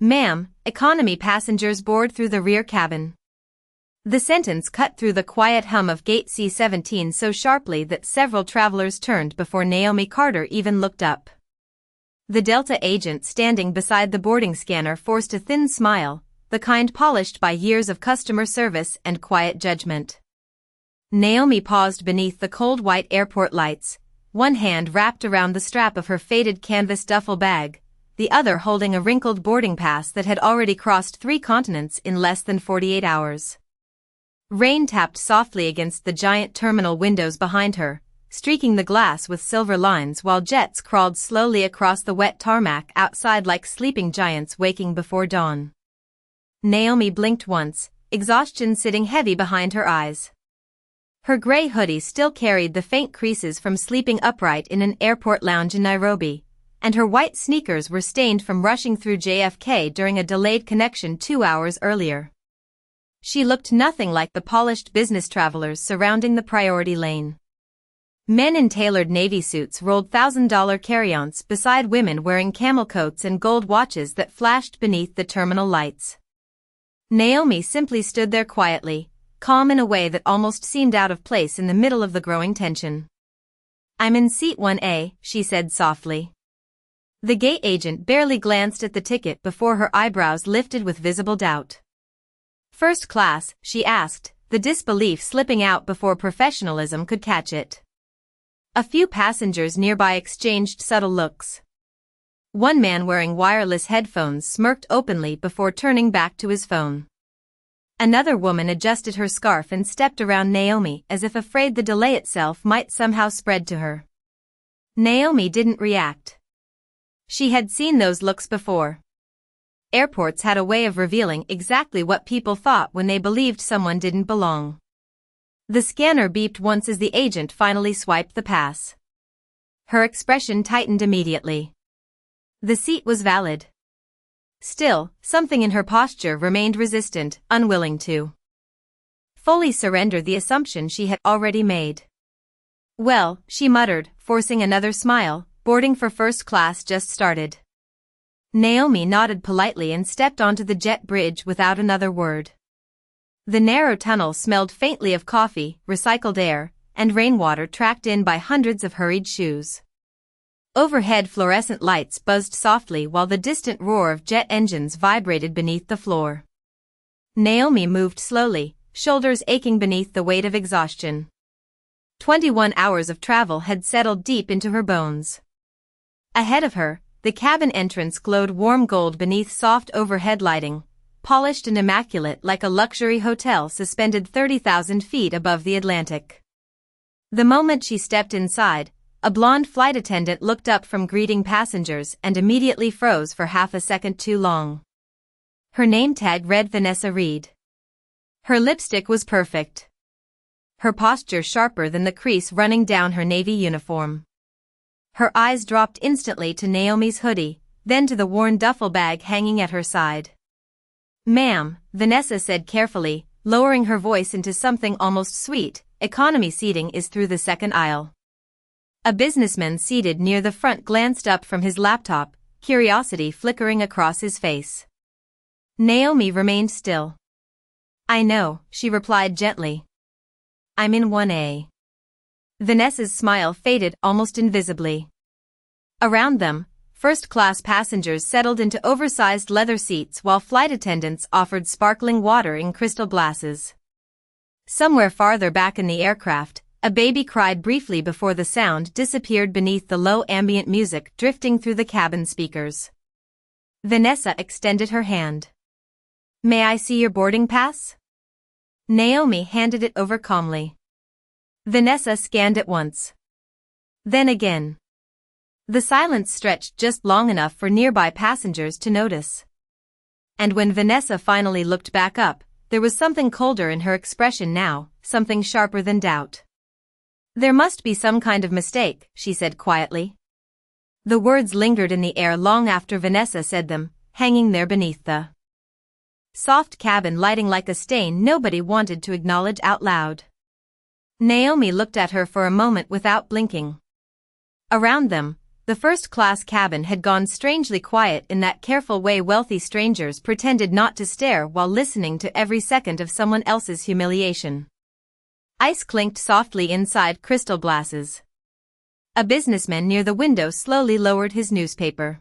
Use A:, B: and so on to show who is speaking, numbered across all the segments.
A: Ma'am, economy passengers board through the rear cabin. The sentence cut through the quiet hum of gate C-17 so sharply that several travelers turned before Naomi Carter even looked up. The Delta agent standing beside the boarding scanner forced a thin smile, the kind polished by years of customer service and quiet judgment. Naomi paused beneath the cold white airport lights, one hand wrapped around the strap of her faded canvas duffel bag, the other holding a wrinkled boarding pass that had already crossed 3 continents in less than 48 hours. Rain tapped softly against the giant terminal windows behind her, streaking the glass with silver lines while jets crawled slowly across the wet tarmac outside like sleeping giants waking before dawn. Naomi blinked once, exhaustion sitting heavy behind her eyes. Her gray hoodie still carried the faint creases from sleeping upright in an airport lounge in Nairobi, and her white sneakers were stained from rushing through JFK during a delayed connection 2 hours earlier. She looked nothing like the polished business travelers surrounding the priority lane. Men in tailored navy suits rolled $1,000 carry-ons beside women wearing camel coats and gold watches that flashed beneath the terminal lights. Naomi simply stood there quietly, calm in a way that almost seemed out of place in the middle of the growing tension. "I'm in seat 1A, she said softly. The gate agent barely glanced at the ticket before her eyebrows lifted with visible doubt. "First class," she asked, the disbelief slipping out before professionalism could catch it. A few passengers nearby exchanged subtle looks. One man wearing wireless headphones smirked openly before turning back to his phone. Another woman adjusted her scarf and stepped around Naomi as if afraid the delay itself might somehow spread to her. Naomi didn't react. She had seen those looks before. Airports had a way of revealing exactly what people thought when they believed someone didn't belong. The scanner beeped once as the agent finally swiped the pass. Her expression tightened immediately. The seat was valid. Still, something in her posture remained resistant, unwilling to fully surrender the assumption she had already made. "Well," she muttered, forcing another smile, "boarding for first class just started." Naomi nodded politely and stepped onto the jet bridge without another word. The narrow tunnel smelled faintly of coffee, recycled air, and rainwater tracked in by hundreds of hurried shoes. Overhead fluorescent lights buzzed softly while the distant roar of jet engines vibrated beneath the floor. Naomi moved slowly, shoulders aching beneath the weight of exhaustion. 21 hours of travel had settled deep into her bones. Ahead of her, the cabin entrance glowed warm gold beneath soft overhead lighting, polished and immaculate like a luxury hotel suspended 30,000 feet above the Atlantic. The moment she stepped inside, a blonde flight attendant looked up from greeting passengers and immediately froze for half a second too long. Her name tag read Vanessa Reed. Her lipstick was perfect. Her posture sharper than the crease running down her navy uniform. Her eyes dropped instantly to Naomi's hoodie, then to the worn duffel bag hanging at her side. "Ma'am," Vanessa said carefully, lowering her voice into something almost sweet, "economy seating is through the second aisle." A businessman seated near the front glanced up from his laptop, curiosity flickering across his face. Naomi remained still. "I know," she replied gently. "I'm in 1A." Vanessa's smile faded almost invisibly. Around them, first-class passengers settled into oversized leather seats while flight attendants offered sparkling water in crystal glasses. Somewhere farther back in the aircraft, a baby cried briefly before the sound disappeared beneath the low ambient music drifting through the cabin speakers. Vanessa extended her hand. "May I see your boarding pass?" Naomi handed it over calmly. Vanessa scanned it once. Then again. The silence stretched just long enough for nearby passengers to notice. And when Vanessa finally looked back up, there was something colder in her expression now, something sharper than doubt. "There must be some kind of mistake," she said quietly. The words lingered in the air long after Vanessa said them, hanging there beneath the soft cabin lighting like a stain nobody wanted to acknowledge out loud. Naomi looked at her for a moment without blinking. Around them, The first-class cabin had gone strangely quiet in that careful way wealthy strangers pretended not to stare while listening to every second of someone else's humiliation. Ice clinked softly inside crystal glasses. A businessman near the window slowly lowered his newspaper.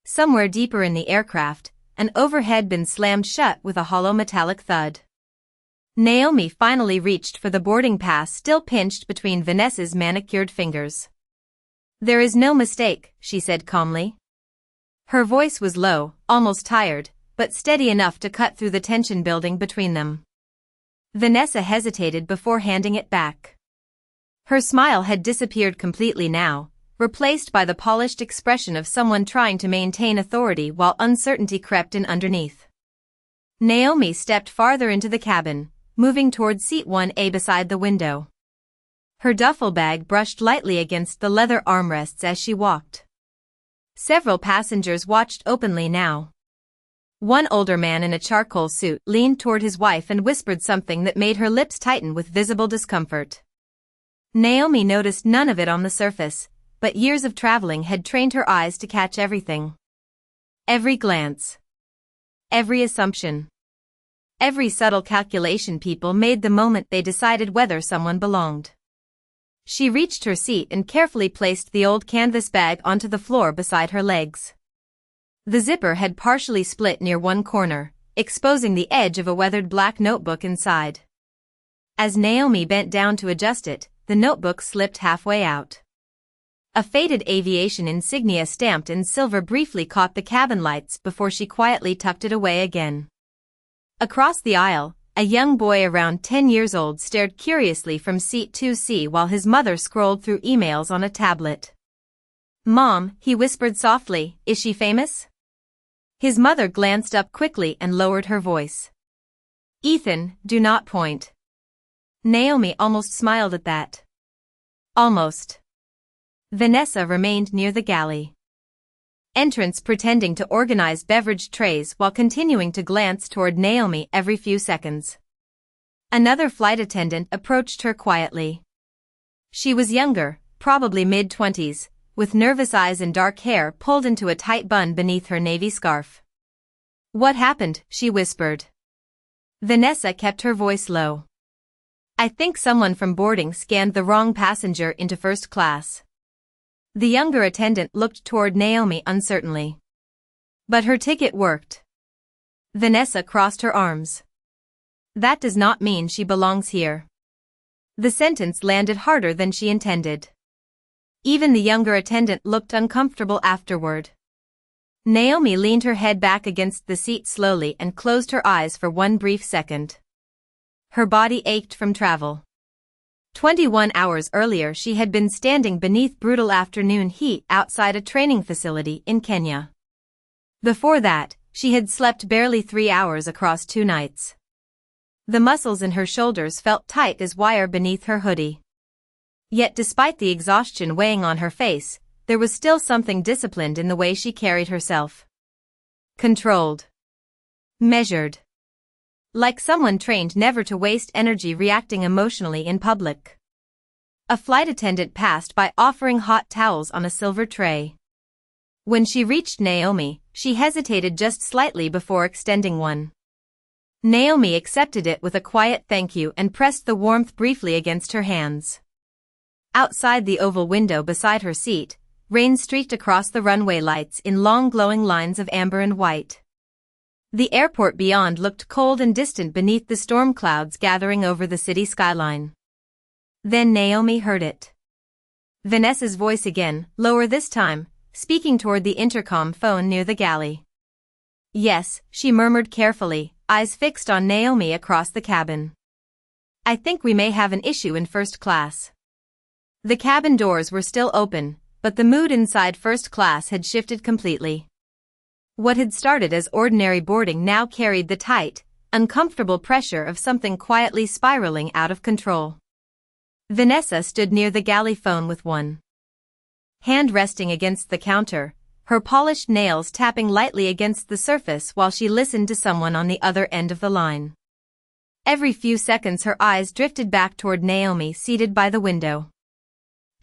A: Somewhere deeper in the aircraft, an overhead bin slammed shut with a hollow metallic thud. Naomi finally reached for the boarding pass still pinched between Vanessa's manicured fingers. "There is no mistake," she said calmly. Her voice was low, almost tired, but steady enough to cut through the tension building between them. Vanessa hesitated before handing it back. Her smile had disappeared completely now, replaced by the polished expression of someone trying to maintain authority while uncertainty crept in underneath. Naomi stepped farther into the cabin, moving toward seat 1A beside the window. Her duffel bag brushed lightly against the leather armrests as she walked. Several passengers watched openly now. One older man in a charcoal suit leaned toward his wife and whispered something that made her lips tighten with visible discomfort. Naomi noticed none of it on the surface, but years of traveling had trained her eyes to catch everything. Every glance. Every assumption. Every subtle calculation people made the moment they decided whether someone belonged. She reached her seat and carefully placed the old canvas bag onto the floor beside her legs. The zipper had partially split near one corner, exposing the edge of a weathered black notebook inside. As Naomi bent down to adjust it, the notebook slipped halfway out. A faded aviation insignia stamped in silver briefly caught the cabin lights before she quietly tucked it away again. Across the aisle, a young boy around 10 years old stared curiously from seat 2C while his mother scrolled through emails on a tablet. "Mom," he whispered softly, "is she famous?" His mother glanced up quickly and lowered her voice. "Ethan, do not point." Naomi almost smiled at that. Almost. Vanessa remained near the galley entrance pretending to organize beverage trays while continuing to glance toward Naomi every few seconds. Another flight attendant approached her quietly. She was younger, probably mid-20s, with nervous eyes and dark hair pulled into a tight bun beneath her navy scarf. "What happened?" she whispered. Vanessa kept her voice low. "I think someone from boarding scanned the wrong passenger into first class." The younger attendant looked toward Naomi uncertainly. "But her ticket worked." Vanessa crossed her arms. "That does not mean she belongs here." The sentence landed harder than she intended. Even the younger attendant looked uncomfortable afterward. Naomi leaned her head back against the seat slowly and closed her eyes for one brief second. Her body ached from travel. 21 hours earlier she had been standing beneath brutal afternoon heat outside a training facility in Kenya. Before that, she had slept barely 3 hours across 2 nights. The muscles in her shoulders felt tight as wire beneath her hoodie. Yet despite the exhaustion weighing on her face, there was still something disciplined in the way she carried herself. Controlled. Measured. Like someone trained never to waste energy reacting emotionally in public. A flight attendant passed by offering hot towels on a silver tray. When she reached Naomi, she hesitated just slightly before extending one. Naomi accepted it with a quiet thank you and pressed the warmth briefly against her hands. Outside the oval window beside her seat, rain streaked across the runway lights in long glowing lines of amber and white. The airport beyond looked cold and distant beneath the storm clouds gathering over the city skyline. Then Naomi heard it. Vanessa's voice again, lower this time, speaking toward the intercom phone near the galley. "Yes," she murmured carefully, eyes fixed on Naomi across the cabin. "I think we may have an issue in first class." The cabin doors were still open, but the mood inside first class had shifted completely. What had started as ordinary boarding now carried the tight, uncomfortable pressure of something quietly spiraling out of control. Vanessa stood near the galley phone with one hand resting against the counter, her polished nails tapping lightly against the surface while she listened to someone on the other end of the line. Every few seconds her eyes drifted back toward Naomi seated by the window.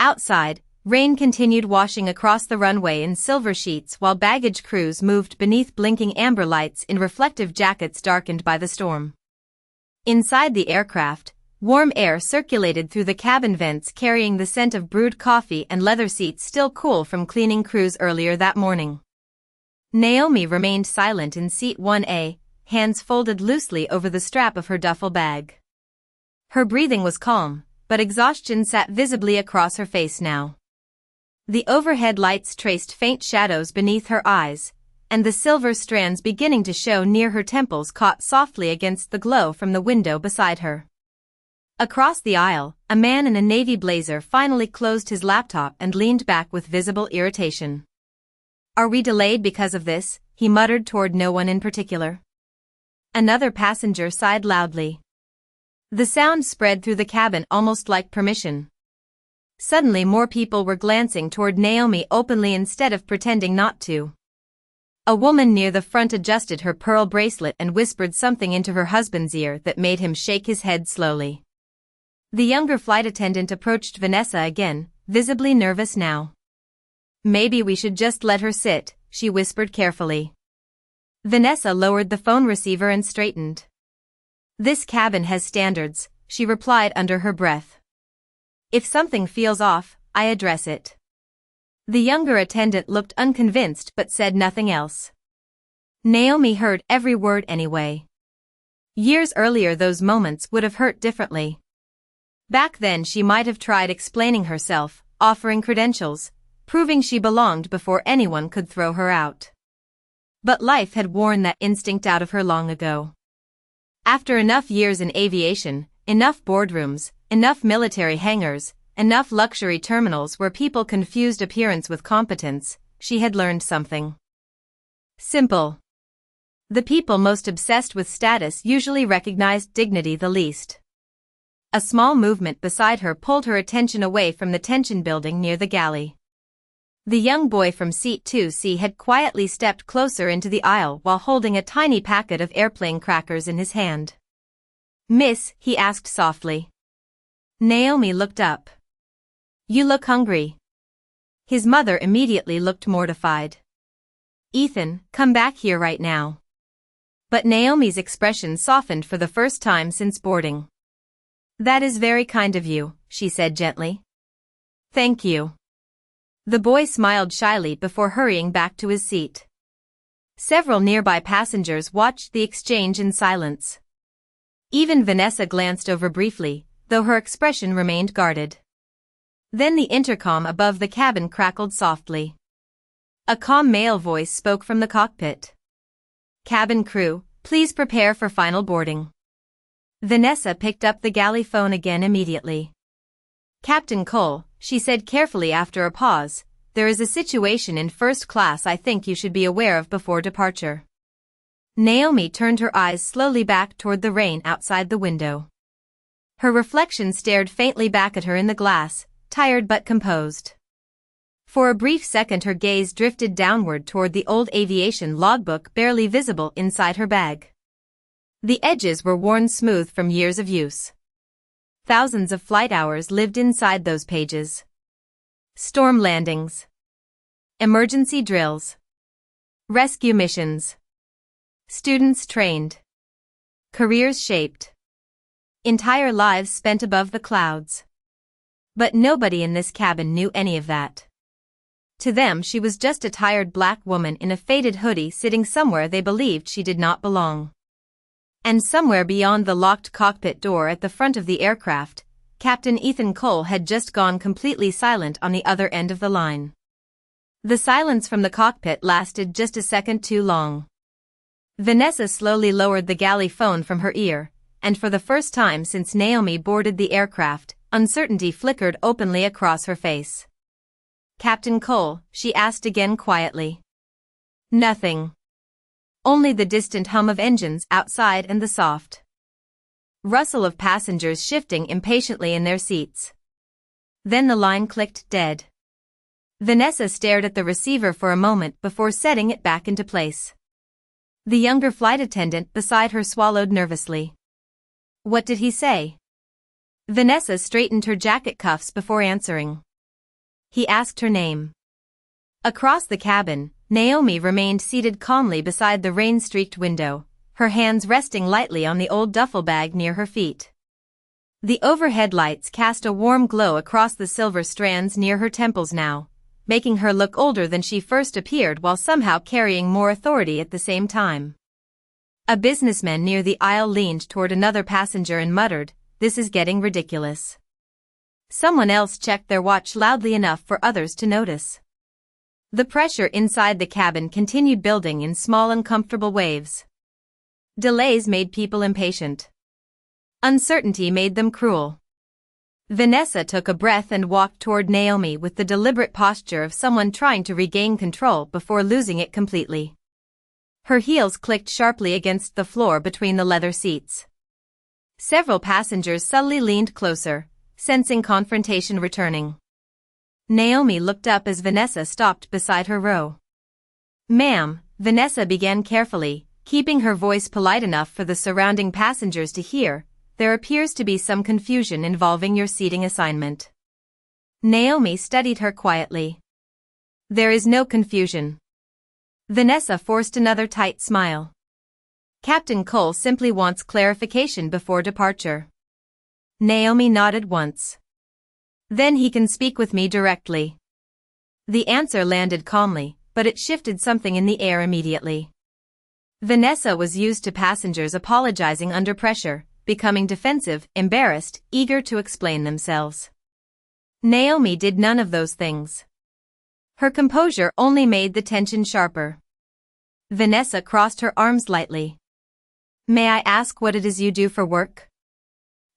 A: Outside, rain continued washing across the runway in silver sheets while baggage crews moved beneath blinking amber lights in reflective jackets darkened by the storm. Inside the aircraft, warm air circulated through the cabin vents carrying the scent of brewed coffee and leather seats still cool from cleaning crews earlier that morning. Naomi remained silent in seat 1A, hands folded loosely over the strap of her duffel bag. Her breathing was calm, but exhaustion sat visibly across her face now. The overhead lights traced faint shadows beneath her eyes, and the silver strands beginning to show near her temples caught softly against the glow from the window beside her. Across the aisle, a man in a navy blazer finally closed his laptop and leaned back with visible irritation. "Are we delayed because of this?" he muttered toward no one in particular. Another passenger sighed loudly. The sound spread through the cabin almost like permission. Suddenly more people were glancing toward Naomi openly instead of pretending not to. A woman near the front adjusted her pearl bracelet and whispered something into her husband's ear that made him shake his head slowly. The younger flight attendant approached Vanessa again, visibly nervous now. "Maybe we should just let her sit," she whispered carefully. Vanessa lowered the phone receiver and straightened. "This cabin has standards," she replied under her breath. "If something feels off, I address it." The younger attendant looked unconvinced but said nothing else. Naomi heard every word anyway. Years earlier those moments would have hurt differently. Back then she might have tried explaining herself, offering credentials, proving she belonged before anyone could throw her out. But life had worn that instinct out of her long ago. After enough years in aviation, enough boardrooms, enough military hangars, enough luxury terminals where people confused appearance with competence, she had learned something simple. The people most obsessed with status usually recognized dignity the least. A small movement beside her pulled her attention away from the tension building near the galley. The young boy from seat 2C had quietly stepped closer into the aisle while holding a tiny packet of airplane crackers in his hand. "Miss," he asked softly. Naomi looked up. "You look hungry." His mother immediately looked mortified. "Ethan, come back here right now." But Naomi's expression softened for the first time since boarding. "That is very kind of you," she said gently. "Thank you." The boy smiled shyly before hurrying back to his seat. Several nearby passengers watched the exchange in silence. Even Vanessa glanced over briefly, though her expression remained guarded. Then the intercom above the cabin crackled softly. A calm male voice spoke from the cockpit. "Cabin crew, please prepare for final boarding." Vanessa picked up the galley phone again immediately. "Captain Cole," she said carefully after a pause, "there is a situation in first class I think you should be aware of before departure." Naomi turned her eyes slowly back toward the rain outside the window. Her reflection stared faintly back at her in the glass, tired but composed. For a brief second her gaze drifted downward toward the old aviation logbook barely visible inside her bag. The edges were worn smooth from years of use. Thousands of flight hours lived inside those pages. Storm landings. Emergency drills. Rescue missions. Students trained. Careers shaped. Entire lives spent above the clouds. But nobody in this cabin knew any of that. To them she was just a tired black woman in a faded hoodie sitting somewhere they believed she did not belong. And somewhere beyond the locked cockpit door at the front of the aircraft, Captain Ethan Cole had just gone completely silent on the other end of the line. The silence from the cockpit lasted just a second too long. Vanessa slowly lowered the galley phone from her ear, and for the first time since Naomi boarded the aircraft, uncertainty flickered openly across her face. "Captain Cole," she asked again quietly. Nothing. Only the distant hum of engines outside and the soft rustle of passengers shifting impatiently in their seats. Then the line clicked dead. Vanessa stared at the receiver for a moment before setting it back into place. The younger flight attendant beside her swallowed nervously. "What did he say?" Vanessa straightened her jacket cuffs before answering. He asked her name. Across the cabin, Naomi remained seated calmly beside the rain-streaked window, her hands resting lightly on the old duffel bag near her feet. The overhead lights cast a warm glow across the silver strands near her temples now, making her look older than she first appeared while somehow carrying more authority at the same time. A businessman near the aisle leaned toward another passenger and muttered, "This is getting ridiculous." Someone else checked their watch loudly enough for others to notice. The pressure inside the cabin continued building in small uncomfortable waves. Delays made people impatient. Uncertainty made them cruel. Vanessa took a breath and walked toward Naomi with the deliberate posture of someone trying to regain control before losing it completely. Her heels clicked sharply against the floor between the leather seats. Several passengers subtly leaned closer, sensing confrontation returning. Naomi looked up as Vanessa stopped beside her row. "Ma'am," Vanessa began carefully, keeping her voice polite enough for the surrounding passengers to hear, "there appears to be some confusion involving your seating assignment." Naomi studied her quietly. "There is no confusion." Vanessa forced another tight smile. "Captain Cole simply wants clarification before departure." Naomi nodded once. "Then he can speak with me directly." The answer landed calmly, but it shifted something in the air immediately. Vanessa was used to passengers apologizing under pressure, becoming defensive, embarrassed, eager to explain themselves. Naomi did none of those things. Her composure only made the tension sharper. Vanessa crossed her arms lightly. "May I ask what it is you do for work?"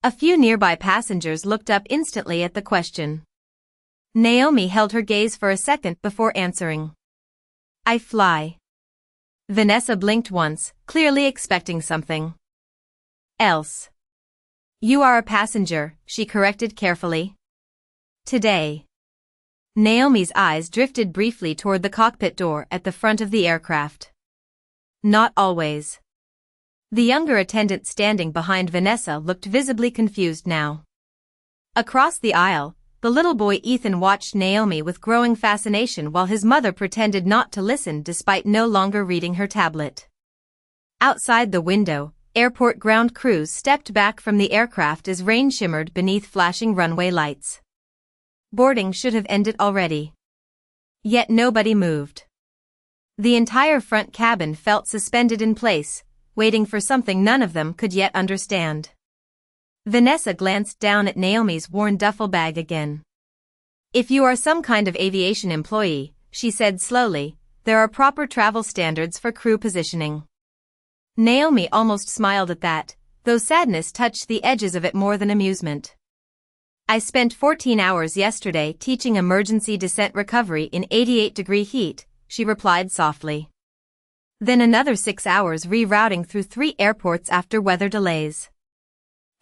A: A few nearby passengers looked up instantly at the question. Naomi held her gaze for a second before answering. "I fly." Vanessa blinked once, clearly expecting something else. "You are a passenger," she corrected carefully. "Today." Naomi's eyes drifted briefly toward the cockpit door at the front of the aircraft. "Not always." The younger attendant standing behind Vanessa looked visibly confused now. Across the aisle, the little boy Ethan watched Naomi with growing fascination while his mother pretended not to listen despite no longer reading her tablet. Outside the window, airport ground crews stepped back from the aircraft as rain shimmered beneath flashing runway lights. Boarding should have ended already. Yet nobody moved. The entire front cabin felt suspended in place, waiting for something none of them could yet understand. Vanessa glanced down at Naomi's worn duffel bag again. "If you are some kind of aviation employee," she said slowly, "there are proper travel standards for crew positioning." Naomi almost smiled at that, though sadness touched the edges of it more than amusement. "I spent 14 hours yesterday teaching emergency descent recovery in 88-degree heat," she replied softly. "Then another 6 hours rerouting through 3 airports after weather delays."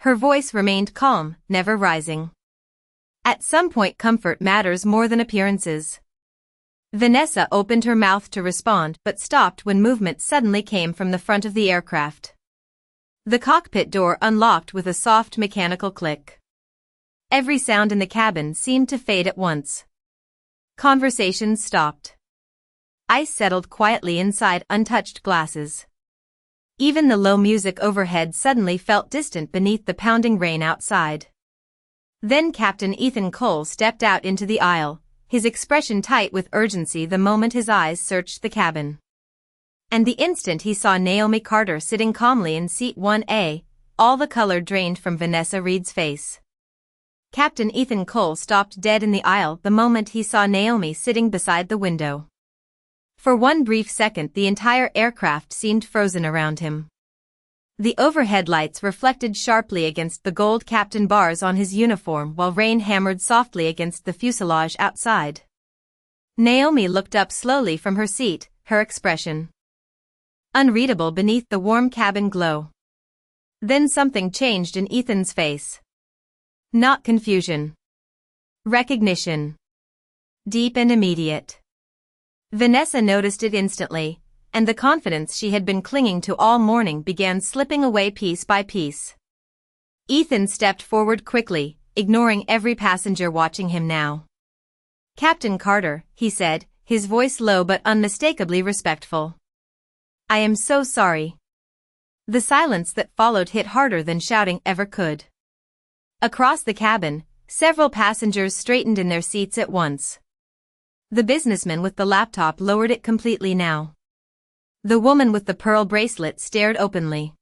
A: Her voice remained calm, never rising. "At some point comfort matters more than appearances." Vanessa opened her mouth to respond but stopped when movement suddenly came from the front of the aircraft. The cockpit door unlocked with a soft mechanical click. Every sound in the cabin seemed to fade at once. Conversations stopped. Ice settled quietly inside untouched glasses. Even the low music overhead suddenly felt distant beneath the pounding rain outside. Then Captain Ethan Cole stepped out into the aisle, his expression tight with urgency the moment his eyes searched the cabin. And the instant he saw Naomi Carter sitting calmly in seat 1A, all the color drained from Vanessa Reed's face. Captain Ethan Cole stopped dead in the aisle the moment he saw Naomi sitting beside the window. For one brief second the entire aircraft seemed frozen around him. The overhead lights reflected sharply against the gold captain bars on his uniform while rain hammered softly against the fuselage outside. Naomi looked up slowly from her seat, her expression unreadable beneath the warm cabin glow. Then something changed in Ethan's face. Not confusion. Recognition. Deep and immediate. Vanessa noticed it instantly, and the confidence she had been clinging to all morning began slipping away piece by piece. Ethan stepped forward quickly, ignoring every passenger watching him now. "Captain Carter," he said, his voice low but unmistakably respectful. "I am so sorry." The silence that followed hit harder than shouting ever could. Across the cabin, several passengers straightened in their seats at once. The businessman with the laptop lowered it completely now. The woman with the pearl bracelet stared openly.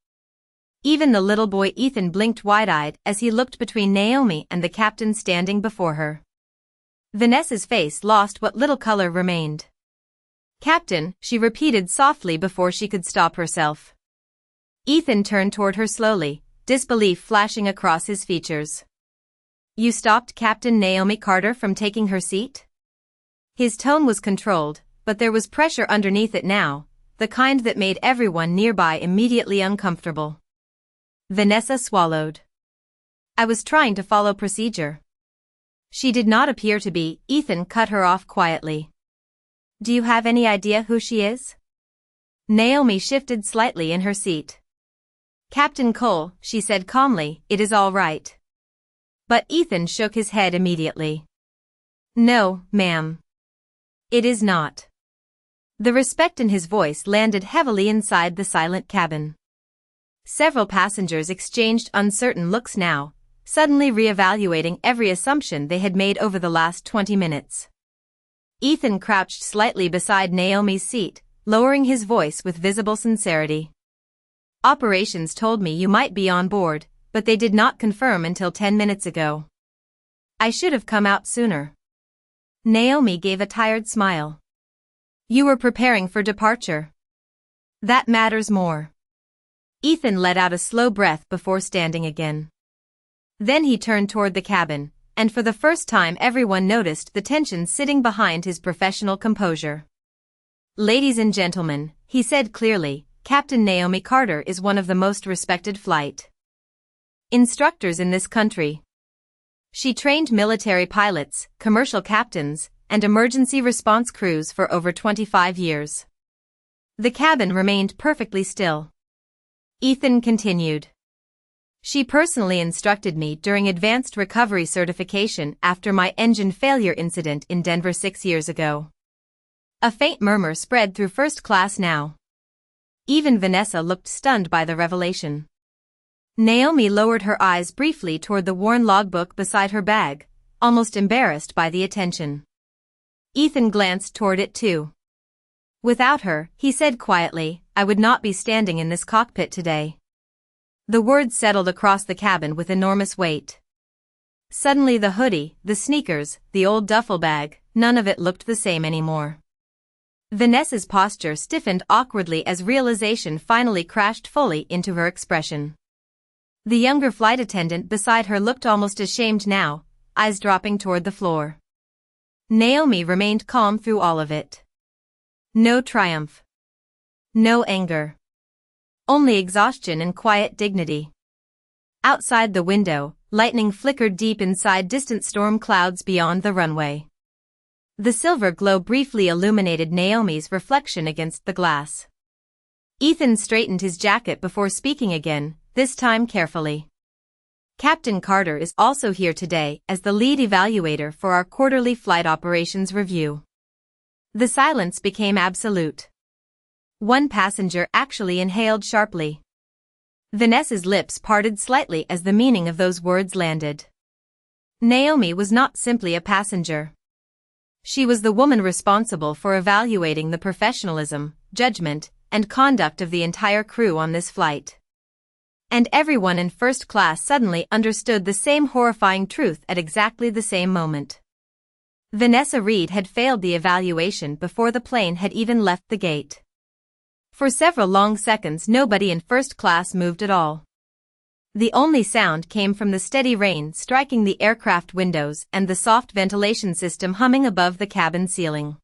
A: Even the little boy Ethan blinked wide-eyed as he looked between Naomi and the captain standing before her. Vanessa's face lost what little color remained. "Captain," she repeated softly before she could stop herself. Ethan turned toward her slowly, disbelief flashing across his features. "You stopped Captain Naomi Carter from taking her seat?" His tone was controlled, but there was pressure underneath it now, the kind that made everyone nearby immediately uncomfortable. Vanessa swallowed. "I was trying to follow procedure." "She did not appear to be," Ethan cut her off quietly. "Do you have any idea who she is?" Naomi shifted slightly in her seat. "Captain Cole," she said calmly, "it is all right." But Ethan shook his head immediately. "No, ma'am. It is not." The respect in his voice landed heavily inside the silent cabin. Several passengers exchanged uncertain looks now, suddenly reevaluating every assumption they had made over the last 20 minutes. Ethan crouched slightly beside Naomi's seat, lowering his voice with visible sincerity. "Operations told me you might be on board, but they did not confirm until 10 minutes ago. I should have come out sooner." Naomi gave a tired smile. "You were preparing for departure. That matters more." Ethan let out a slow breath before standing again. Then he turned toward the cabin, and for the first time everyone noticed the tension sitting behind his professional composure. "Ladies and gentlemen," he said clearly, "Captain Naomi Carter is one of the most respected flight instructors in this country. She trained military pilots, commercial captains, and emergency response crews for over 25 years." The cabin remained perfectly still. Ethan continued. "She personally instructed me during advanced recovery certification after my engine failure incident in Denver 6 years ago." A faint murmur spread through first class now. Even Vanessa looked stunned by the revelation. Naomi lowered her eyes briefly toward the worn logbook beside her bag, almost embarrassed by the attention. Ethan glanced toward it too. "Without her," he said quietly, "I would not be standing in this cockpit today." The words settled across the cabin with enormous weight. Suddenly the hoodie, the sneakers, the old duffel bag, none of it looked the same anymore. Vanessa's posture stiffened awkwardly as realization finally crashed fully into her expression. The younger flight attendant beside her looked almost ashamed now, eyes dropping toward the floor. Naomi remained calm through all of it. No triumph. No anger. Only exhaustion and quiet dignity. Outside the window, lightning flickered deep inside distant storm clouds beyond the runway. The silver glow briefly illuminated Naomi's reflection against the glass. Ethan straightened his jacket before speaking again, this time carefully. "Captain Carter is also here today as the lead evaluator for our quarterly flight operations review." The silence became absolute. One passenger actually inhaled sharply. Vanessa's lips parted slightly as the meaning of those words landed. Naomi was not simply a passenger. She was the woman responsible for evaluating the professionalism, judgment, and conduct of the entire crew on this flight. And everyone in first class suddenly understood the same horrifying truth at exactly the same moment. Vanessa Reed had failed the evaluation before the plane had even left the gate. For several long seconds nobody in first class moved at all. The only sound came from the steady rain striking the aircraft windows and the soft ventilation system humming above the cabin ceiling.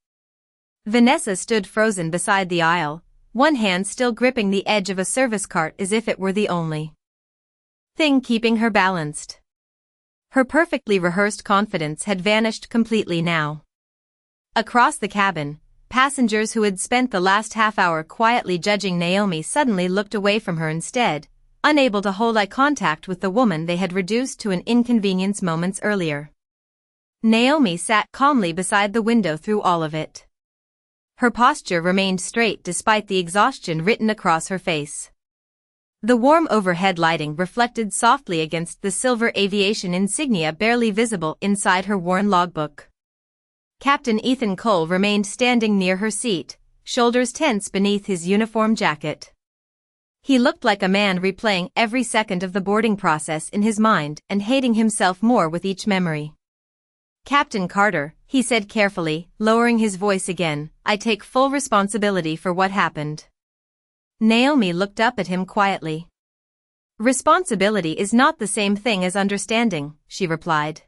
A: Vanessa stood frozen beside the aisle, one hand still gripping the edge of a service cart as if it were the only thing keeping her balanced. Her perfectly rehearsed confidence had vanished completely now. Across the cabin, passengers who had spent the last half hour quietly judging Naomi suddenly looked away from her instead, unable to hold eye contact with the woman they had reduced to an inconvenience moments earlier. Naomi sat calmly beside the window through all of it. Her posture remained straight despite the exhaustion written across her face. The warm overhead lighting reflected softly against the silver aviation insignia barely visible inside her worn logbook. Captain Ethan Cole remained standing near her seat, shoulders tense beneath his uniform jacket. He looked like a man replaying every second of the boarding process in his mind and hating himself more with each memory. "Captain Carter," he said carefully, lowering his voice again, "I take full responsibility for what happened." Naomi looked up at him quietly. "Responsibility is not the same thing as understanding," she replied.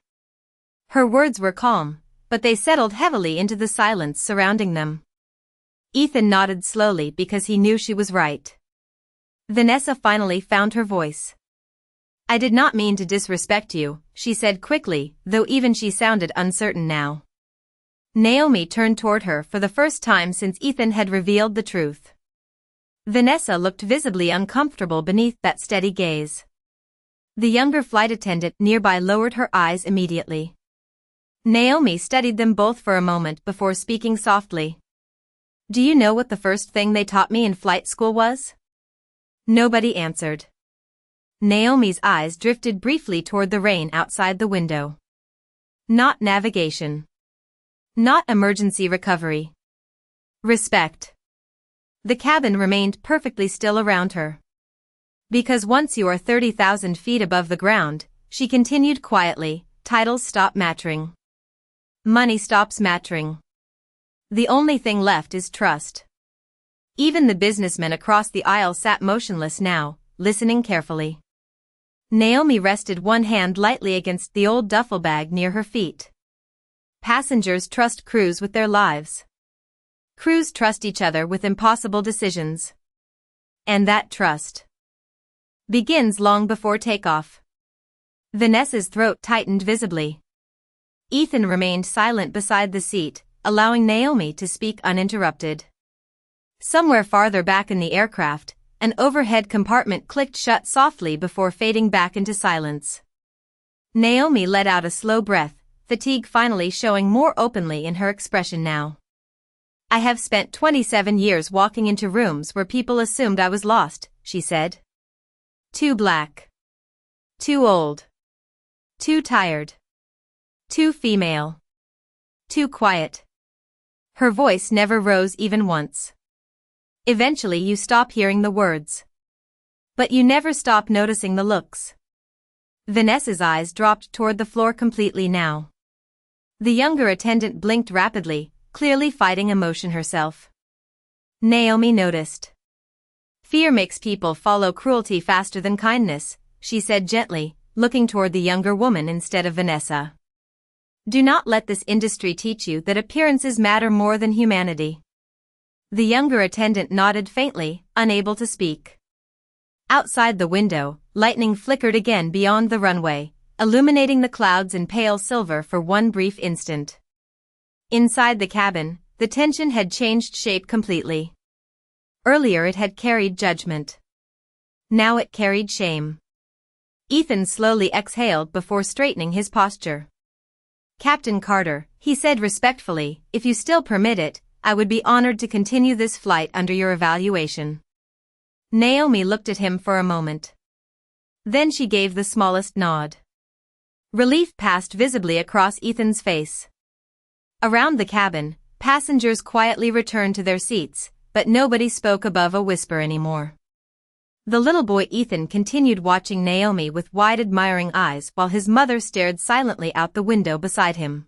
A: Her words were calm, but they settled heavily into the silence surrounding them. Ethan nodded slowly because he knew she was right. Vanessa finally found her voice. "I did not mean to disrespect you," she said quickly, though even she sounded uncertain now. Naomi turned toward her for the first time since Ethan had revealed the truth. Vanessa looked visibly uncomfortable beneath that steady gaze. The younger flight attendant nearby lowered her eyes immediately. Naomi studied them both for a moment before speaking softly. "Do you know what the first thing they taught me in flight school was?" Nobody answered. Naomi's eyes drifted briefly toward the rain outside the window. "Not navigation. Not emergency recovery. Respect." The cabin remained perfectly still around her. "Because once you are 30,000 feet above the ground," she continued quietly, "titles stop mattering. Money stops mattering. The only thing left is trust." Even the businessmen across the aisle sat motionless now, listening carefully. Naomi rested one hand lightly against the old duffel bag near her feet. Passengers trust crews with their lives. Crews trust each other with impossible decisions. And that trust begins long before takeoff. Vanessa's throat tightened visibly. Ethan remained silent beside the seat, allowing Naomi to speak uninterrupted. Somewhere farther back in the aircraft, an overhead compartment clicked shut softly before fading back into silence. Naomi let out a slow breath, fatigue finally showing more openly in her expression now. "I have spent 27 years walking into rooms where people assumed I was lost," she said. "Too black. Too old. Too tired. Too female. Too quiet." Her voice never rose even once. "Eventually you stop hearing the words. But you never stop noticing the looks." Vanessa's eyes dropped toward the floor completely now. The younger attendant blinked rapidly, clearly fighting emotion herself. Naomi noticed. "Fear makes people follow cruelty faster than kindness," she said gently, looking toward the younger woman instead of Vanessa. "Do not let this industry teach you that appearances matter more than humanity." The younger attendant nodded faintly, unable to speak. Outside the window, lightning flickered again beyond the runway, illuminating the clouds in pale silver for one brief instant. Inside the cabin, the tension had changed shape completely. Earlier it had carried judgment. Now it carried shame. Ethan slowly exhaled before straightening his posture. "Captain Carter," he said respectfully, "if you still permit it, I would be honored to continue this flight under your evaluation." Naomi looked at him for a moment. Then she gave the smallest nod. Relief passed visibly across Ethan's face. Around the cabin, passengers quietly returned to their seats, but nobody spoke above a whisper anymore. The little boy Ethan continued watching Naomi with wide admiring eyes while his mother stared silently out the window beside him.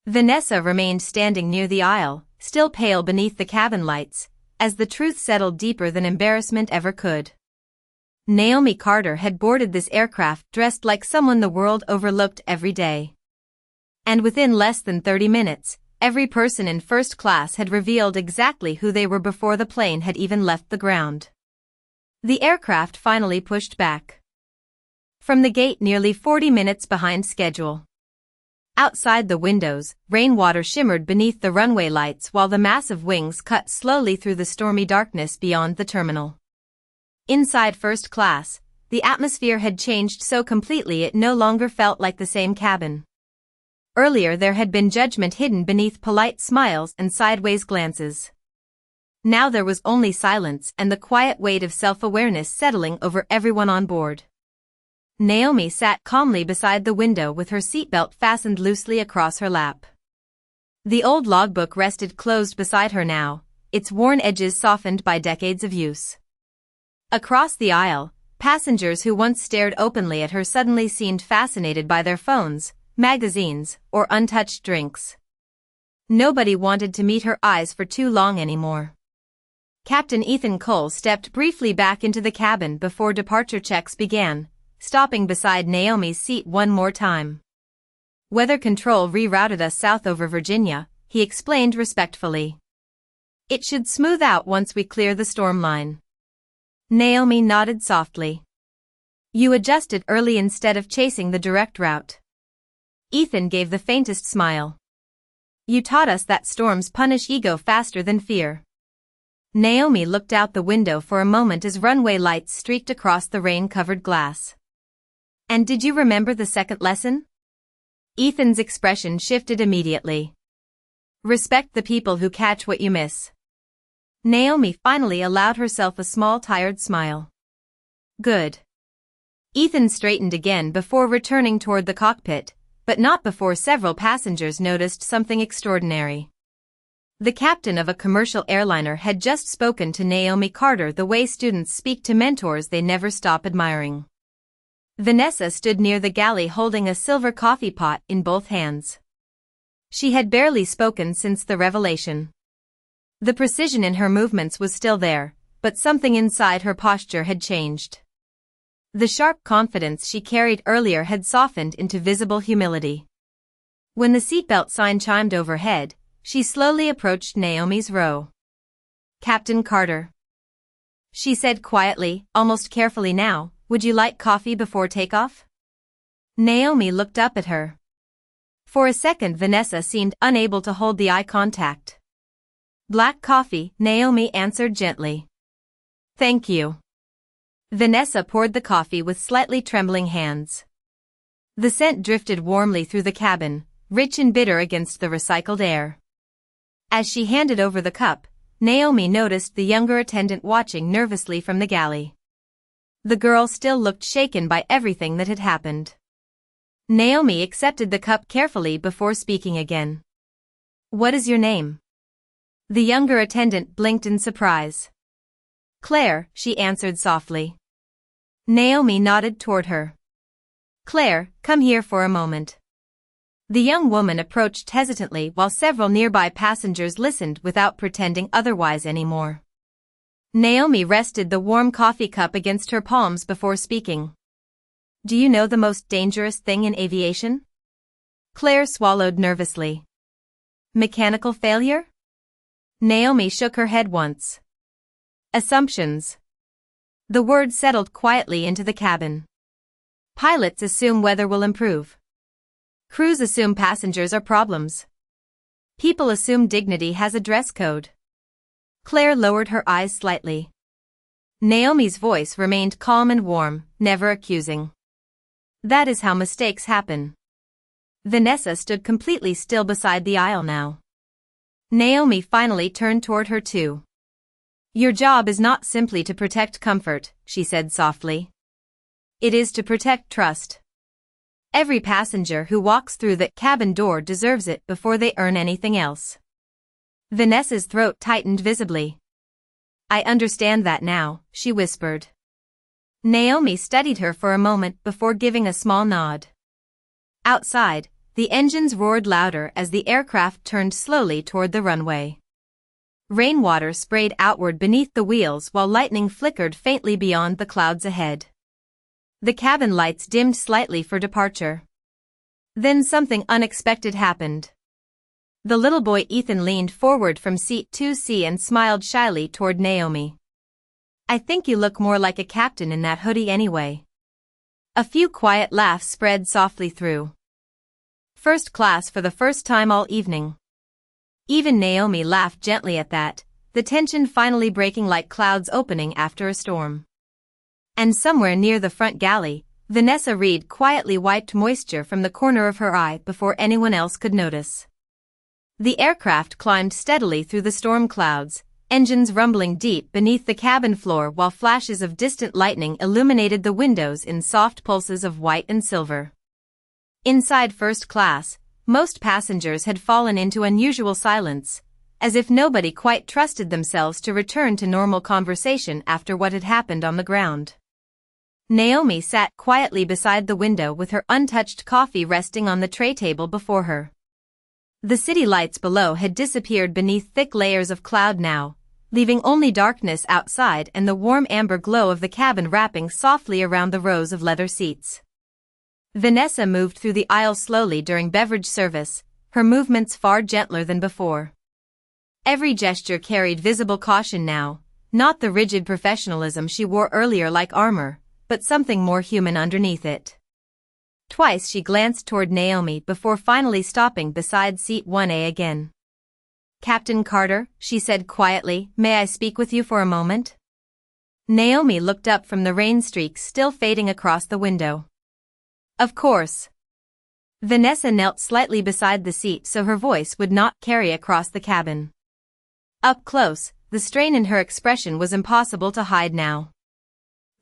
A: Vanessa remained standing near the aisle, still pale beneath the cabin lights, as the truth settled deeper than embarrassment ever could. Naomi Carter had boarded this aircraft dressed like someone the world overlooked every day. And within less than 30 minutes, every person in first class had revealed exactly who they were before the plane had even left the ground. The aircraft finally pushed back from the gate nearly 40 minutes behind schedule. Outside the windows, rainwater shimmered beneath the runway lights while the massive wings cut slowly through the stormy darkness beyond the terminal. Inside first class, the atmosphere had changed so completely it no longer felt like the same cabin. Earlier there had been judgment hidden beneath polite smiles and sideways glances. Now there was only silence and the quiet weight of self-awareness settling over everyone on board. Naomi sat calmly beside the window with her seatbelt fastened loosely across her lap. The old logbook rested closed beside her now, its worn edges softened by decades of use. Across the aisle, passengers who once stared openly at her suddenly seemed fascinated by their phones, magazines, or untouched drinks. Nobody wanted to meet her eyes for too long anymore. Captain Ethan Cole stepped briefly back into the cabin before departure checks began, stopping beside Naomi's seat one more time. Weather control rerouted us south over Virginia, he explained respectfully. It should smooth out once we clear the storm line. Naomi nodded softly. You adjusted early instead of chasing the direct route. Ethan gave the faintest smile. You taught us that storms punish ego faster than fear. Naomi looked out the window for a moment as runway lights streaked across the rain-covered glass. And did you remember the second lesson? Ethan's expression shifted immediately. Respect the people who catch what you miss. Naomi finally allowed herself a small tired smile. Good. Ethan straightened again before returning toward the cockpit, but not before several passengers noticed something extraordinary. The captain of a commercial airliner had just spoken to Naomi Carter the way students speak to mentors they never stop admiring. Vanessa stood near the galley holding a silver coffee pot in both hands. She had barely spoken since the revelation. The precision in her movements was still there, but something inside her posture had changed. The sharp confidence she carried earlier had softened into visible humility. When the seatbelt sign chimed overhead, she slowly approached Naomi's row. Captain Carter. She said quietly, almost carefully now, would you like coffee before takeoff? Naomi looked up at her. For a second Vanessa seemed unable to hold the eye contact. Black coffee, Naomi answered gently. Thank you. Vanessa poured the coffee with slightly trembling hands. The scent drifted warmly through the cabin, rich and bitter against the recycled air. As she handed over the cup, Naomi noticed the younger attendant watching nervously from the galley. The girl still looked shaken by everything that had happened. Naomi accepted the cup carefully before speaking again. What is your name? The younger attendant blinked in surprise. Claire, she answered softly. Naomi nodded toward her. Claire, come here for a moment. The young woman approached hesitantly while several nearby passengers listened without pretending otherwise anymore. Naomi rested the warm coffee cup against her palms before speaking. Do you know the most dangerous thing in aviation? Claire swallowed nervously. Mechanical failure? Naomi shook her head once. Assumptions. The word settled quietly into the cabin. Pilots assume weather will improve. Crews assume passengers are problems. People assume dignity has a dress code. Claire lowered her eyes slightly. Naomi's voice remained calm and warm, never accusing. That is how mistakes happen. Vanessa stood completely still beside the aisle now. Naomi finally turned toward her too. Your job is not simply to protect comfort, she said softly. It is to protect trust. Every passenger who walks through that cabin door deserves it before they earn anything else. Vanessa's throat tightened visibly. I understand that now, she whispered. Naomi studied her for a moment before giving a small nod. Outside, the engines roared louder as the aircraft turned slowly toward the runway. Rainwater sprayed outward beneath the wheels while lightning flickered faintly beyond the clouds ahead. The cabin lights dimmed slightly for departure. Then something unexpected happened. The little boy Ethan leaned forward from seat 2C and smiled shyly toward Naomi. I think you look more like a captain in that hoodie anyway. A few quiet laughs spread softly through. First class for the first time all evening. Even Naomi laughed gently at that, the tension finally breaking like clouds opening after a storm. And somewhere near the front galley, Vanessa Reed quietly wiped moisture from the corner of her eye before anyone else could notice. The aircraft climbed steadily through the storm clouds, engines rumbling deep beneath the cabin floor while flashes of distant lightning illuminated the windows in soft pulses of white and silver. Inside first class, most passengers had fallen into unusual silence, as if nobody quite trusted themselves to return to normal conversation after what had happened on the ground. Naomi sat quietly beside the window with her untouched coffee resting on the tray table before her. The city lights below had disappeared beneath thick layers of cloud now, leaving only darkness outside and the warm amber glow of the cabin wrapping softly around the rows of leather seats. Vanessa moved through the aisle slowly during beverage service, her movements far gentler than before. Every gesture carried visible caution now, not the rigid professionalism she wore earlier like armor, but something more human underneath it. Twice she glanced toward Naomi before finally stopping beside seat 1A again. "Captain Carter," she said quietly, "may I speak with you for a moment?" Naomi looked up from the rain streaks still fading across the window. "Of course." Vanessa knelt slightly beside the seat so her voice would not carry across the cabin. Up close, the strain in her expression was impossible to hide now.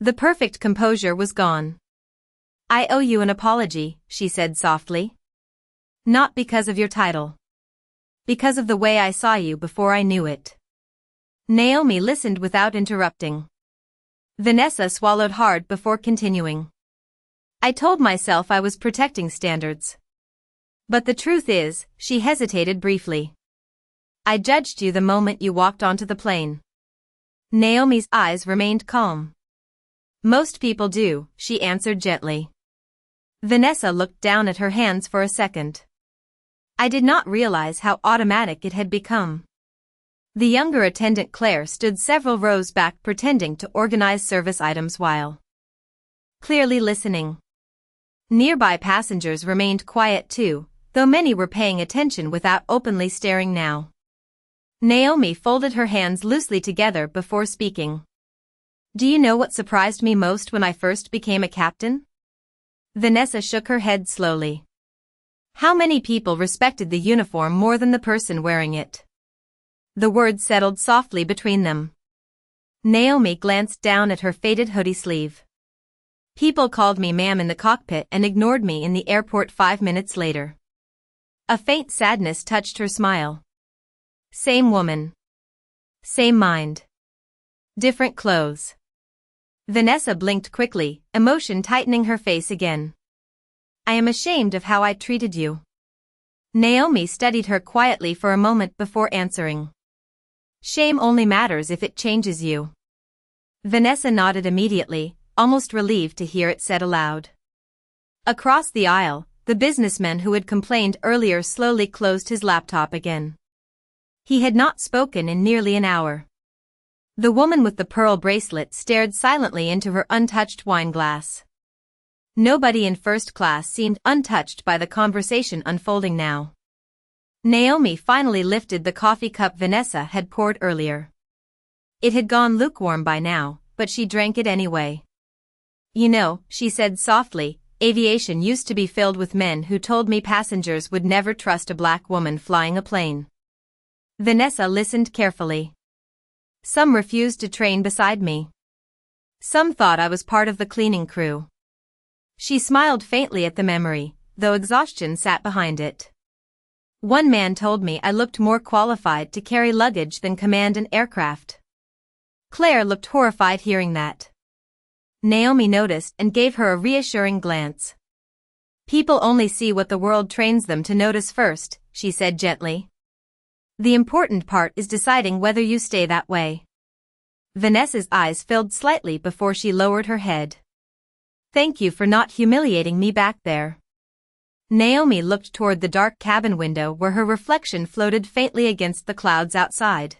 A: The perfect composure was gone. "I owe you an apology," she said softly. "Not because of your title. Because of the way I saw you before I knew it." Naomi listened without interrupting. Vanessa swallowed hard before continuing. "I told myself I was protecting standards. But the truth is," she hesitated briefly, "I judged you the moment you walked onto the plane." Naomi's eyes remained calm. "Most people do," she answered gently. Vanessa looked down at her hands for a second. "I did not realize how automatic it had become." The younger attendant Claire stood several rows back pretending to organize service items while clearly listening. Nearby passengers remained quiet too, though many were paying attention without openly staring now. Naomi folded her hands loosely together before speaking. "Do you know what surprised me most when I first became a captain?" Vanessa shook her head slowly. "How many people respected the uniform more than the person wearing it?" The words settled softly between them. Naomi glanced down at her faded hoodie sleeve. "People called me ma'am in the cockpit and ignored me in the airport 5 minutes later." A faint sadness touched her smile. Same woman. Same mind. Different clothes. Vanessa blinked quickly, emotion tightening her face again. "I am ashamed of how I treated you." Naomi studied her quietly for a moment before answering. "Shame only matters if it changes you." Vanessa nodded immediately, almost relieved to hear it said aloud. Across the aisle, the businessman who had complained earlier slowly closed his laptop again. He had not spoken in nearly an hour. The woman with the pearl bracelet stared silently into her untouched wine glass. Nobody in first class seemed untouched by the conversation unfolding now. Naomi finally lifted the coffee cup Vanessa had poured earlier. It had gone lukewarm by now, but she drank it anyway. "You know," she said softly, "aviation used to be filled with men who told me passengers would never trust a black woman flying a plane." Vanessa listened carefully. "Some refused to train beside me. Some thought I was part of the cleaning crew." She smiled faintly at the memory, though exhaustion sat behind it. "One man told me I looked more qualified to carry luggage than command an aircraft." Claire looked horrified hearing that. Naomi noticed and gave her a reassuring glance. "People only see what the world trains them to notice first," she said gently. "The important part is deciding whether you stay that way." Vanessa's eyes filled slightly before she lowered her head. "Thank you for not humiliating me back there." Naomi looked toward the dark cabin window where her reflection floated faintly against the clouds outside.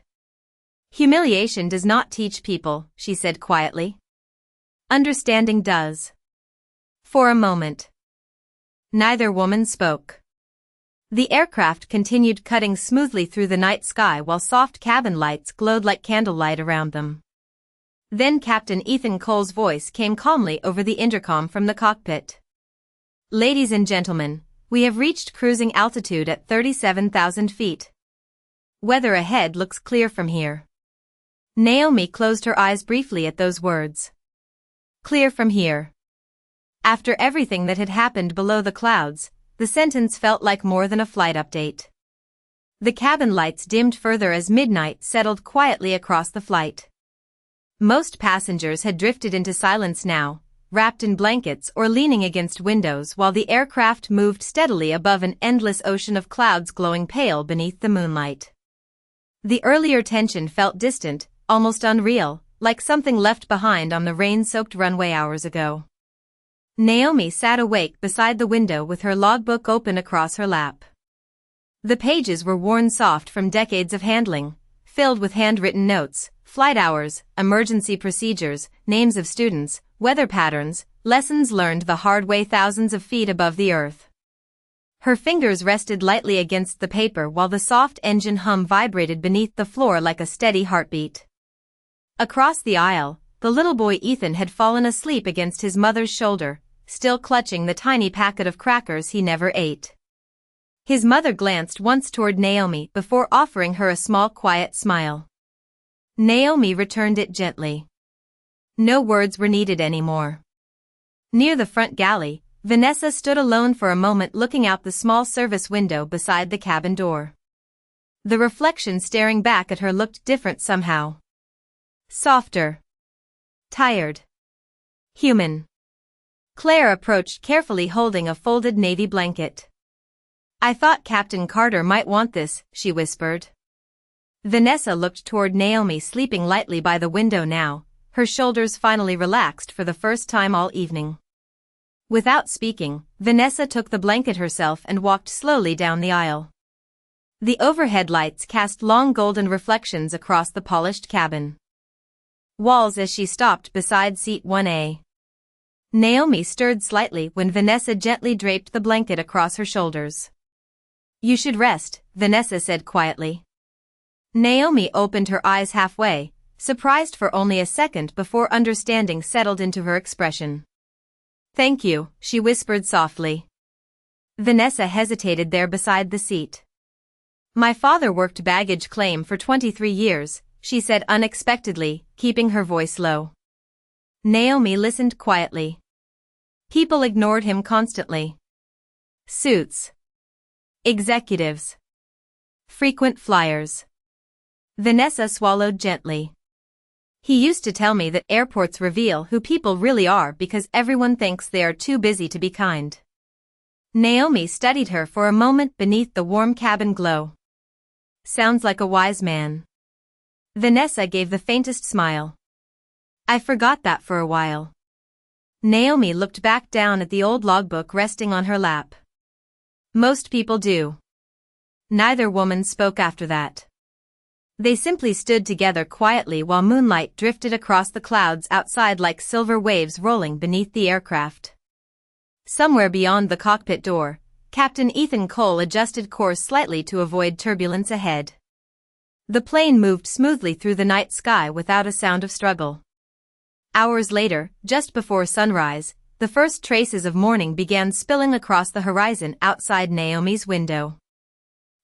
A: "Humiliation does not teach people," she said quietly. "Understanding does." For a moment, neither woman spoke. The aircraft continued cutting smoothly through the night sky while soft cabin lights glowed like candlelight around them. Then Captain Ethan Cole's voice came calmly over the intercom from the cockpit. Ladies and gentlemen, we have reached cruising altitude at 37,000 feet. Weather ahead looks clear from here. Naomi closed her eyes briefly at those words. Clear from here. After everything that had happened below the clouds, the sentence felt like more than a flight update. The cabin lights dimmed further as midnight settled quietly across the flight. Most passengers had drifted into silence now, wrapped in blankets or leaning against windows while the aircraft moved steadily above an endless ocean of clouds glowing pale beneath the moonlight. The earlier tension felt distant, almost unreal, like something left behind on the rain-soaked runway hours ago. Naomi sat awake beside the window with her logbook open across her lap. The pages were worn soft from decades of handling, filled with handwritten notes, flight hours, emergency procedures, names of students, weather patterns, lessons learned the hard way thousands of feet above the earth. Her fingers rested lightly against the paper while the soft engine hum vibrated beneath the floor like a steady heartbeat. Across the aisle, the little boy Ethan had fallen asleep against his mother's shoulder, still clutching the tiny packet of crackers he never ate. His mother glanced once toward Naomi before offering her a small quiet smile. Naomi returned it gently. No words were needed anymore. Near the front galley, Vanessa stood alone for a moment looking out the small service window beside the cabin door. The reflection staring back at her looked different somehow. Softer. Tired. Human. Claire approached carefully holding a folded navy blanket. I thought Captain Carter might want this, she whispered. Vanessa looked toward Naomi sleeping lightly by the window now, her shoulders finally relaxed for the first time all evening. Without speaking, Vanessa took the blanket herself and walked slowly down the aisle. The overhead lights cast long golden reflections across the polished cabin walls as she stopped beside seat 1A. Naomi stirred slightly when Vanessa gently draped the blanket across her shoulders. You should rest, Vanessa said quietly. Naomi opened her eyes halfway, surprised for only a second before understanding settled into her expression. Thank you, she whispered softly. Vanessa hesitated there beside the seat. My father worked baggage claim for 23 years, she said unexpectedly, keeping her voice low. Naomi listened quietly. People ignored him constantly. Suits. Executives. Frequent flyers. Vanessa swallowed gently. He used to tell me that airports reveal who people really are because everyone thinks they are too busy to be kind. Naomi studied her for a moment beneath the warm cabin glow. Sounds like a wise man. Vanessa gave the faintest smile. I forgot that for a while. Naomi looked back down at the old logbook resting on her lap. Most people do. Neither woman spoke after that. They simply stood together quietly while moonlight drifted across the clouds outside like silver waves rolling beneath the aircraft. Somewhere beyond the cockpit door, Captain Ethan Cole adjusted course slightly to avoid turbulence ahead. The plane moved smoothly through the night sky without a sound of struggle. Hours later, just before sunrise, the first traces of morning began spilling across the horizon outside Naomi's window.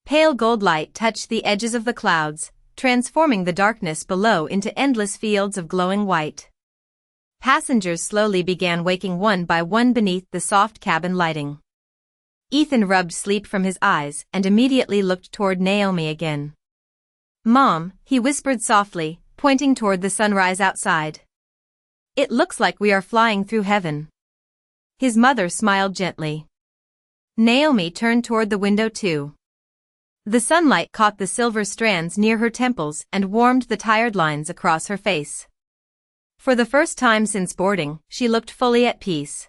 A: Pale gold light touched the edges of the clouds, transforming the darkness below into endless fields of glowing white. Passengers slowly began waking one by one beneath the soft cabin lighting. Ethan rubbed sleep from his eyes and immediately looked toward Naomi again. Mom, he whispered softly, pointing toward the sunrise outside. It looks like we are flying through heaven. His mother smiled gently. Naomi turned toward the window too. The sunlight caught the silver strands near her temples and warmed the tired lines across her face. For the first time since boarding, she looked fully at peace.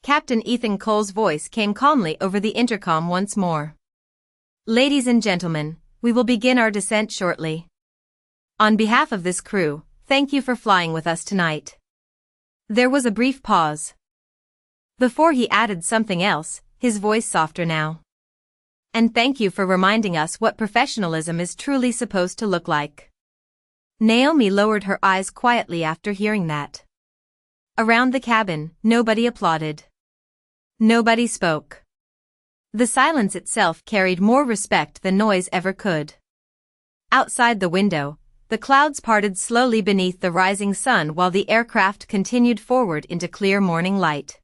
A: Captain Ethan Cole's voice came calmly over the intercom once more. Ladies and gentlemen, we will begin our descent shortly. On behalf of this crew, thank you for flying with us tonight. There was a brief pause. Before he added something else, his voice softer now. And thank you for reminding us what professionalism is truly supposed to look like. Naomi lowered her eyes quietly after hearing that. Around the cabin, nobody applauded. Nobody spoke. The silence itself carried more respect than noise ever could. Outside the window, the clouds parted slowly beneath the rising sun while the aircraft continued forward into clear morning light.